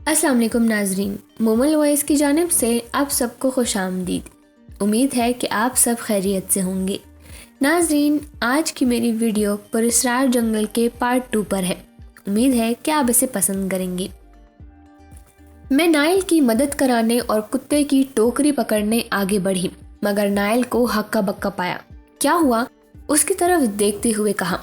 السلام علیکم ناظرین، مومل وائس کی جانب سے آپ سب کو خوش آمدید۔ امید ہے کہ آپ سب خیریت سے ہوں گے۔ ناظرین، آج کی میری ویڈیو پراسرار جنگل کے پارٹ 2 پر ہے۔ امید ہے کہ آپ اسے پسند کریں گے۔ میں نائل کی مدد کرانے اور کتے کی ٹوکری پکڑنے آگے بڑھی، مگر نائل کو ہکا بکا پایا۔ کیا ہوا؟ اس کی طرف دیکھتے ہوئے کہا۔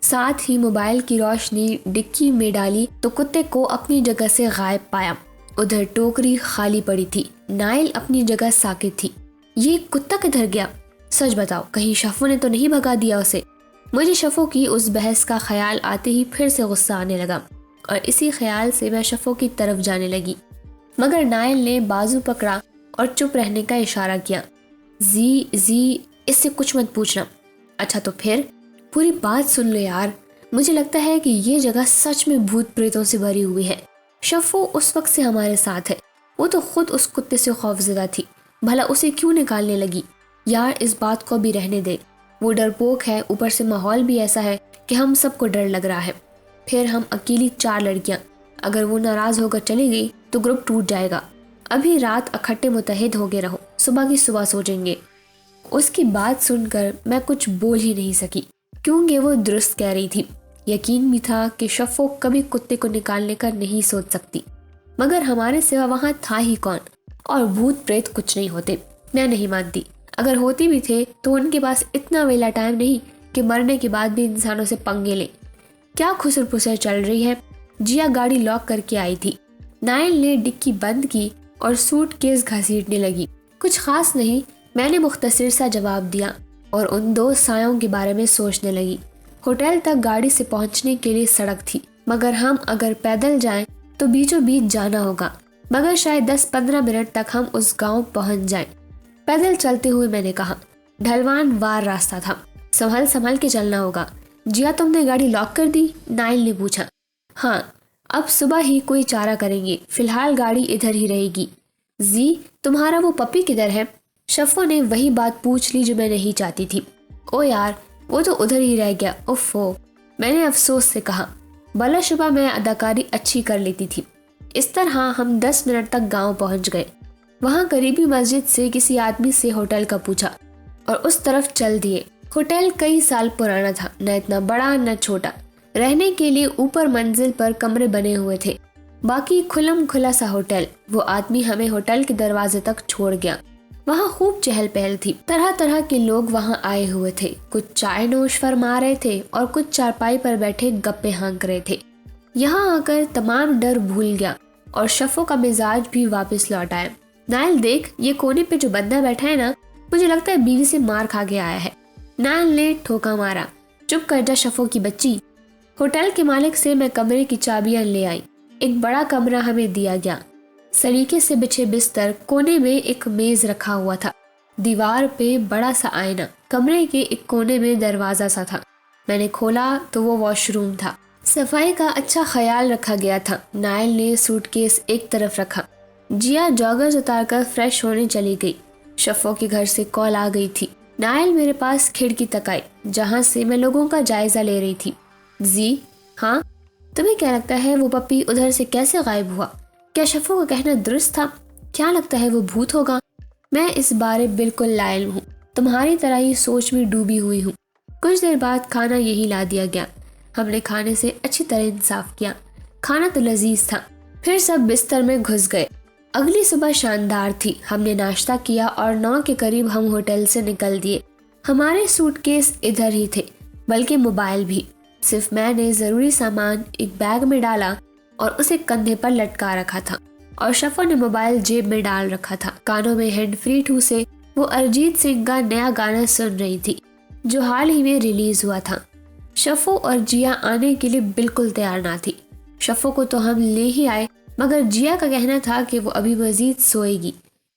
ساتھ ہی موبائل کی روشنی ڈکی میں ڈالی تو کتے کو اپنی جگہ سے غائب پایا۔ ادھر ٹوکری خالی پڑی تھی، نائل اپنی جگہ ساکت تھی۔ یہ کتا کدھر گیا؟ سچ بتاؤ، کہیں شفو نے تو نہیں بھگا دیا اسے؟ مجھے شفو کی اس بحث کا خیال آتے ہی پھر سے غصہ آنے لگا، اور اسی خیال سے میں شفو کی طرف جانے لگی، مگر نائل نے بازو پکڑا اور چپ رہنے کا اشارہ کیا۔ زی اس سے کچھ مت پوچھنا۔ اچھا تو پھر؟ پوری بات سن لو یار، مجھے لگتا ہے کہ یہ جگہ سچ میں بھوت پریتوں سے بھری ہوئی ہے۔ شفو اس وقت سے ہمارے ساتھ ہے، وہ تو خود اس کتے سے خوفزدہ تھی، بھلا اسے کیوں نکالنے لگی؟ یار اس بات کو بھی رہنے دے، وہ ڈرپوک ہے، اوپر سے ماحول بھی ایسا ہے کہ ہم سب کو ڈر لگ رہا ہے۔ پھر ہم اکیلی 4 لڑکیاں، اگر وہ ناراض ہو کر چلی گئی تو گروپ ٹوٹ جائے گا۔ ابھی رات اکٹھے متحد ہو گئے رہو، صبح کی صبح سوچیں گے۔ اس کی بات سن کر میں کچھ بول ہی نہیں سکی، کیونکہ وہ درست کہہ رہی تھی۔ یقین بھی تھا کہ شفو کبھی کتے کو نکالنے کا نہیں سوچ سکتی، مگر ہمارے سوا وہاں تھا ہی کون؟ اور بھوت پریت کچھ نہیں ہوتے، میں نہیں مانتی۔ اگر ہوتی بھی تھے تو ان کے پاس اتنا ویلا ٹائم نہیں کہ مرنے کے بعد بھی انسانوں سے پنگے لیں۔ کیا خسر پسر چل رہی ہے؟ جیا گاڑی لاک کر کے آئی تھی۔ نائل نے ڈکی بند کی اور سوٹ کیس گھسیٹنے لگی۔ کچھ خاص نہیں، میں نے مختصر سا جواب دیا اور ان 2 سایوں کے بارے میں سوچنے لگی۔ ہوٹل تک گاڑی سے پہنچنے کے لیے سڑک تھی، مگر ہم اگر پیدل جائیں تو بیچوں بیچ جانا ہوگا، مگر شاید 10-15 منٹ تک ہم اس گاؤں پہنچ جائیں۔ پیدل چلتے ہوئے میں نے کہا، ڈھلوان وار راستہ تھا، سنبھل کے چلنا ہوگا۔ جیا تم نے گاڑی لاک کر دی؟ نائل نے پوچھا۔ ہاں، اب صبح ہی کوئی چارہ کریں گے، فی الحال گاڑی ادھر ہی رہے گی۔ تمہارا وہ پپی کدھر ہے؟ شفو نے وہی بات پوچھ لی جو میں نہیں چاہتی تھی۔ او یار، وہ تو ادھر ہی رہ گیا، اوفو، میں نے افسوس سے کہا۔ بلا شبہ میں اداکاری اچھی کر لیتی تھی۔ اس طرح ہم 10 منٹ تک گاؤں پہنچ گئے۔ وہاں قریبی مسجد سے کسی آدمی سے ہوٹل کا پوچھا اور اس طرف چل دیے۔ ہوٹل کئی سال پرانا تھا، نہ اتنا بڑا نہ چھوٹا۔ رہنے کے لیے اوپر منزل پر کمرے بنے ہوئے تھے، باقی کھلم کھلا سا ہوٹل۔ وہ آدمی ہمیں ہوٹل کے دروازے تک چھوڑ گیا۔ وہاں خوب چہل پہل تھی، طرح طرح کے لوگ وہاں آئے ہوئے تھے، کچھ چائے نوش فرما رہے تھے اور کچھ چارپائی پر بیٹھے گپے ہانک رہے تھے۔ یہاں آ کر تمام ڈر بھول گیا اور شفو کا مزاج بھی واپس لوٹ آیا۔ نائل دیکھ، یہ کونے پہ جو بندہ بیٹھا ہے نا، مجھے لگتا ہے بیوی سے مار کھا کے آیا ہے۔ نائل نے ٹھوکا مارا۔ چپ کر جا شفو کی بچی۔ ہوٹل کے مالک سے میں کمرے کی چابیاں لے آئی۔ ایک بڑا کمرہ ہمیں دیا گیا، سلیقے سے بچھے بستر، کونے میں ایک میز رکھا ہوا تھا، دیوار پہ بڑا سا آئینہ، کمرے کے ایک کونے میں دروازہ سا تھا۔ میں نے کھولا تو وہ واش روم تھا۔ صفائی کا اچھا خیال رکھا گیا تھا۔ نائل نے سوٹ کیس ایک طرف رکھا۔ جیا جاگرز اتار کر فریش ہونے چلی گئی۔ شفو کے گھر سے کال آ گئی تھی۔ نائل میرے پاس کھڑکی تک آئی، جہاں سے میں لوگوں کا جائزہ لے رہی تھی۔ ہاں، تمہیں کیا لگتا ہے وہ پپی ادھر سے کیسے غائب ہوا؟ کیا شفو کا کہنا درست تھا؟ کیا لگتا ہے وہ بھوت ہوگا؟ میں اس بارے بالکل لا علم ہوں، تمہاری طرح ہی سوچ میں ڈوبی ہوئی ہوں۔ کچھ دیر بعد کھانا یہی لا دیا گیا۔ ہم نے کھانے سے اچھی طرح انصاف کیا۔ کھانا تو لذیذ تھا۔ پھر سب بستر میں گھس گئے۔ اگلی صبح شاندار تھی۔ ہم نے ناشتہ کیا اور 9 کے قریب ہم ہوٹل سے نکل دیے۔ ہمارے سوٹ کیس ادھر ہی تھے، بلکہ موبائل بھی۔ صرف میں نے ضروری سامان ایک بیگ میں ڈالا اور اسے کندھے پر لٹکا رکھا تھا، اور شفو نے موبائل جیب میں ڈال رکھا تھا۔ کانوں میں ہینڈ فری 2 سے وہ ارجیت سنگھ کا نیا گانا سن رہی تھی جو حال ہی میں ریلیز ہوا تھا۔ شفو اور جیا آنے کے لیے بالکل تیار نہ تھی۔ شفو کو تو ہم لے ہی آئے، مگر جیا کا کہنا تھا کہ وہ ابھی مزید سوئے گی،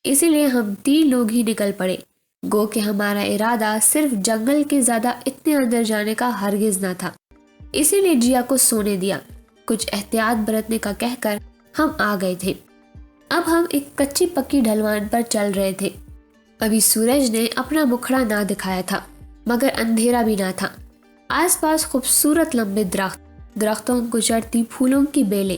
اسی لیے ہم 3 لوگ ہی نکل پڑے۔ گو کہ ہمارا ارادہ صرف جنگل کے زیادہ اتنے اندر جانے کا ہرگز نہ تھا، اسی لیے جیا کو سونے دیا۔ کچھ احتیاط برتنے کا کہہ کر ہم آ گئے تھے۔ اب ہم ایک کچی پکی ڈھلوان پر چل رہے تھے۔ ابھی سورج نے اپنا مکھڑا نہ دکھایا تھا، مگر اندھیرا بھی نہ تھا۔ آس پاس خوبصورت لمبے درختوں کو چڑھتی پھولوں کی بیلیں،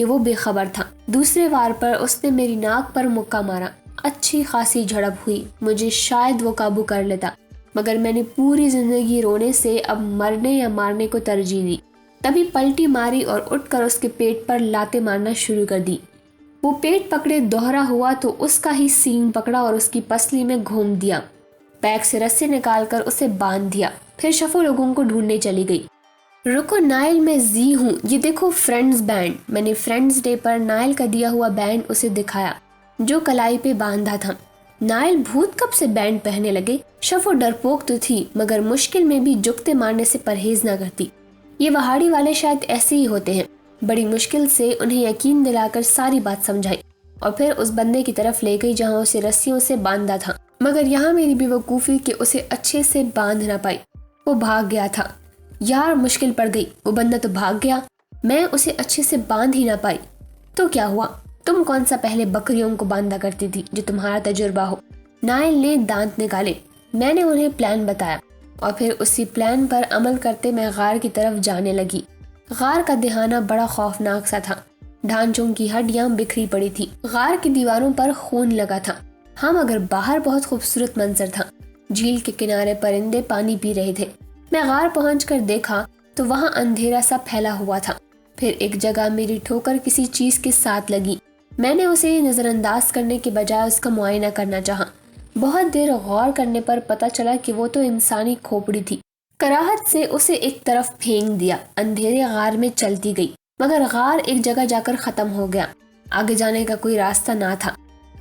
کہ وہ بے خبر تھا۔ دوسرے وار پر اس نے میری ناک پر مکہ مارا، اچھی خاصی جھڑپ ہوئی، مجھے شاید وہ قابو کر لیتا، مگر میں نے پوری زندگی رونے سے اب مرنے یا مارنے کو ترجیح دی۔ تبھی پلٹی ماری اور اٹھ کر اس کے پیٹ پر لاتیں مارنا شروع کر دی۔ وہ پیٹ پکڑے دوہرا ہوا تو اس کا ہی سینگ پکڑا اور اس کی پسلی میں گھوم دیا، بیگ سے رسی نکال کر اسے باندھ دیا۔ پھر شفو لوگوں کو ڈھونڈنے چلی گئی۔ رکو نائل، میں زی ہوں، یہ دیکھو فرینڈز بینڈ۔ میں نے فرینڈز ڈے پر نائل کا دیا ہوا بینڈ اسے دکھایا جو کلائی پہ باندھا تھا۔ نائل بھوت کب سے بینڈ پہننے لگے؟ شفو ڈرپوک تو تھی مگر مشکل میں بھی جگتے مارنے سے پرہیز نہ کرتی۔ یہ وہاڑی والے شاید ایسے ہی ہوتے ہیں۔ بڑی مشکل سے انہیں یقین دلا کر ساری بات سمجھائی اور پھر اس بندے کی طرف لے گئی جہاں اسے رسیوں سے باندھا تھا، مگر یہاں میری بے وقوفی کہ اسے اچھے سے باندھ نہ پائی۔ وہ بھاگ گیا تھا۔ یار مشکل پڑ گئی، وہ بندہ تو بھاگ گیا، میں اسے اچھے سے باندھ ہی نہ پائی۔ تو کیا ہوا؟ تم کون سا پہلے بکریوں کو باندھا کرتی تھی جو تمہارا تجربہ ہو؟ نائل نے دانت نکالے۔ میں نے انہیں پلان بتایا اور پھر اسی پلان پر عمل کرتے میں غار کی طرف جانے لگی۔ غار کا دہانہ بڑا خوفناک سا تھا، ڈھانچوں کی ہڈیاں بکھری پڑی تھی، غار کی دیواروں پر خون لگا تھا۔ ہاں مگر باہر بہت خوبصورت منظر تھا، جھیل کے کنارے پرندے پانی پی رہے تھے۔ میں غار پہنچ کر دیکھا تو وہاں اندھیرا سا پھیلا ہوا تھا۔ پھر ایک جگہ میری ٹھوکر کسی چیز کے ساتھ لگی۔ میں نے اسے نظر انداز کرنے کے بجائے اس کا معائنہ کرنا چاہا۔ بہت دیر غور کرنے پر پتہ چلا کہ وہ تو انسانی کھوپڑی تھی۔ کراہت سے اسے ایک طرف پھینک دیا، اندھیرے غار میں چلتی گئی، مگر غار ایک جگہ جا کر ختم ہو گیا، آگے جانے کا کوئی راستہ نہ تھا۔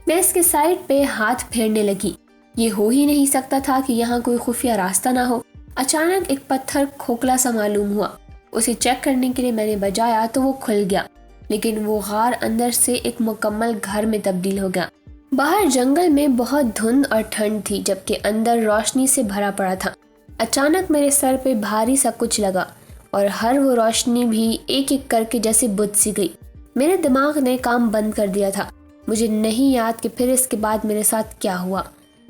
میں اس کے سائڈ پہ ہاتھ پھیرنے لگی، یہ ہو ہی نہیں سکتا تھا کہ یہاں کوئی خفیہ راستہ نہ ہو۔ اچانک ایک پتھر کھوکھلا سا معلوم ہوا، اسے چیک کرنے کے لیے میں نے بجایا تو وہ کھل گیا، لیکن وہ غار اندر سے ایک مکمل گھر میں تبدیل ہو گیا۔ باہر جنگل میں بہت دھند اور ٹھنڈ تھی جبکہ اندر روشنی سے بھرا پڑا تھا۔ اچانک میرے سر پہ بھاری سا کچھ لگا اور ہر وہ روشنی بھی ایک ایک کر کے جیسے بجھ سی گئی۔ میرے دماغ نے کام بند کر دیا تھا۔ مجھے نہیں یاد کہ پھر اس کے بعد میرے ساتھ کیا ہوا۔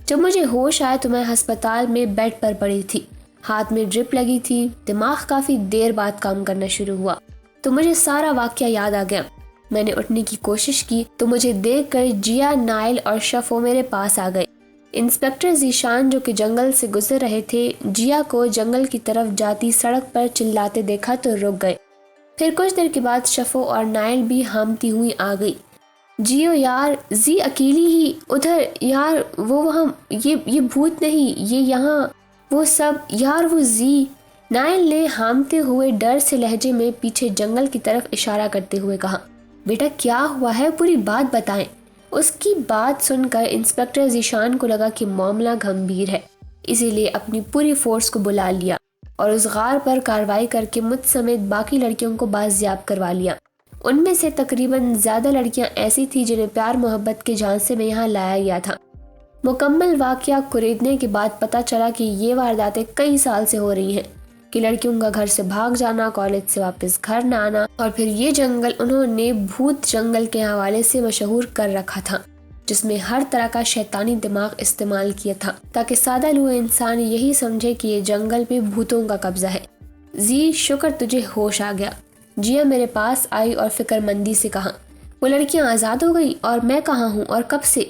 جب مجھے ہوش آیا تو میں ہسپتال میں بیڈ پر پڑی تھی، ہاتھ میں ڈرپ لگی تھی، دماغ کافی دیر بعد کام کرنا شروع ہوا تو مجھے سارا واقعہ یاد آ گیا۔ میں نے اٹھنے کی کوشش کی تو مجھے دیکھ کر جیا، نائل اور شفو میرے پاس آ گئے۔ انسپکٹر ذیشان جو کہ جنگل سے گزر رہے تھے، جیا کو جنگل کی طرف جاتی سڑک پر چلاتے دیکھا تو رک گئے۔ پھر کچھ دیر کے بعد شفو اور نائل بھی ہامتی ہوئی آ گئی۔ جیو یار، زی اکیلی ہی ادھر، یار وہ وہاں، یہ بھوت نہیں، یہ یہاں، وہ سب، یار وہ زی۔ نائل نے ہامتے ہوئے ڈر سے لہجے میں پیچھے جنگل کی طرف اشارہ کرتے ہوئے کہا، بیٹا کیا ہوا ہے، پوری بات بتائیں۔ اس کی بات سن کر انسپکٹر ذیشان کو لگا کہ معاملہ گھمبیر ہے، اسی لیے اپنی پوری فورس کو بلا لیا اور اس غار پر کارروائی کر کے مجھ سمیت باقی لڑکیوں کو بازیاب کروا لیا۔ ان میں سے تقریباً زیادہ لڑکیاں ایسی تھیں جنہیں پیار محبت کے جھانسے میں یہاں لایا گیا تھا۔ مکمل واقعہ کریدنے کے بعد پتہ چلا کہ یہ وارداتیں کئی سال سے ہو رہی ہیں، کہ لڑکیوں کا گھر سے بھاگ جانا، کالج سے واپس گھر نہ آنا، اور پھر یہ جنگل انہوں نے بھوت جنگل کے حوالے سے مشہور کر رکھا تھا، جس میں ہر طرح کا شیطانی دماغ استعمال کیا تھا تاکہ سادہ لوح انسان یہی سمجھے کہ یہ جنگل پہ بھوتوں کا قبضہ ہے۔ زی شکر تجھے ہوش آ گیا۔ جیا میرے پاس آئی اور فکر مندی سے کہا، وہ لڑکیاں آزاد ہو گئی اور میں کہاں ہوں اور کب سے؟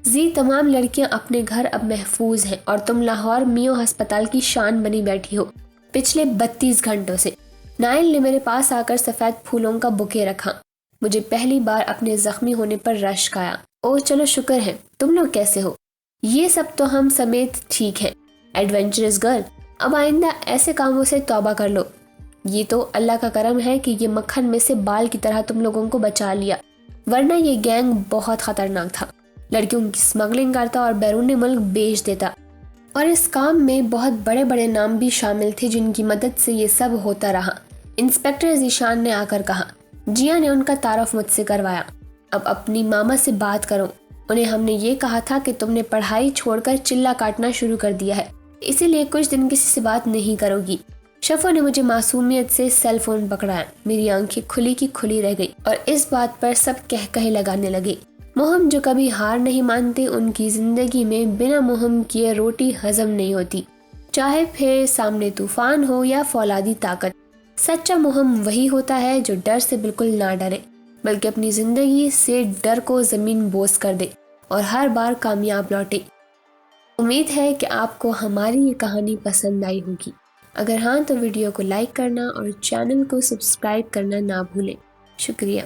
زی تمام لڑکیاں اپنے گھر اب محفوظ ہیں اور تم لاہور میو ہسپتال کی شان بنی بیٹھی ہو پچھلے 32 گھنٹوں سے۔ نائل نے میرے پاس آ کر سفید پھولوں کا بکے رکھا۔ مجھے پہلی بار اپنے زخمی ہونے پر رشک آیا۔ او چلو شکر ہے، تم لوگ کیسے ہو؟ یہ سب تو ہم سمیت ٹھیک ہے۔ ایڈونچرس گرل، اب آئندہ ایسے کاموں سے توبہ کر لو۔ یہ تو اللہ کا کرم ہے کہ یہ مکھن میں سے بال کی طرح تم لوگوں کو بچا لیا، ورنہ یہ گینگ بہت خطرناک تھا، لڑکیوں کی سمگلنگ کرتا اور بیرون ملک بیچ دیتا، اور اس کام میں بہت بڑے بڑے نام بھی شامل تھے جن کی مدد سے یہ سب ہوتا رہا۔ انسپکٹر ذیشان نے آ کر کہا۔ جیا نے ان کا تعارف مجھ سے کروایا۔ اب اپنی ماما سے بات کرو، انہیں ہم نے یہ کہا تھا کہ تم نے پڑھائی چھوڑ کر چلا کاٹنا شروع کر دیا ہے، اسی لیے کچھ دن کسی سے بات نہیں کرو گی۔ شفو نے مجھے معصومیت سے سیل فون پکڑایا، میری آنکھیں کھلی کی کھلی رہ گئی اور اس بات پر سب کہے لگانے لگے۔ مہم جو کبھی ہار نہیں مانتے، ان کی زندگی میں بنا مہم کیے روٹی ہضم نہیں ہوتی، چاہے پھر سامنے طوفان ہو یا فولادی طاقت۔ سچا مہم وہی ہوتا ہے جو ڈر سے بالکل نہ ڈرے، بلکہ اپنی زندگی سے ڈر کو زمین بوس کر دے اور ہر بار کامیاب لوٹے۔ امید ہے کہ آپ کو ہماری یہ کہانی پسند آئی ہوگی۔ اگر ہاں تو ویڈیو کو لائک کرنا اور چینل کو سبسکرائب کرنا نہ بھولیں۔ شکریہ۔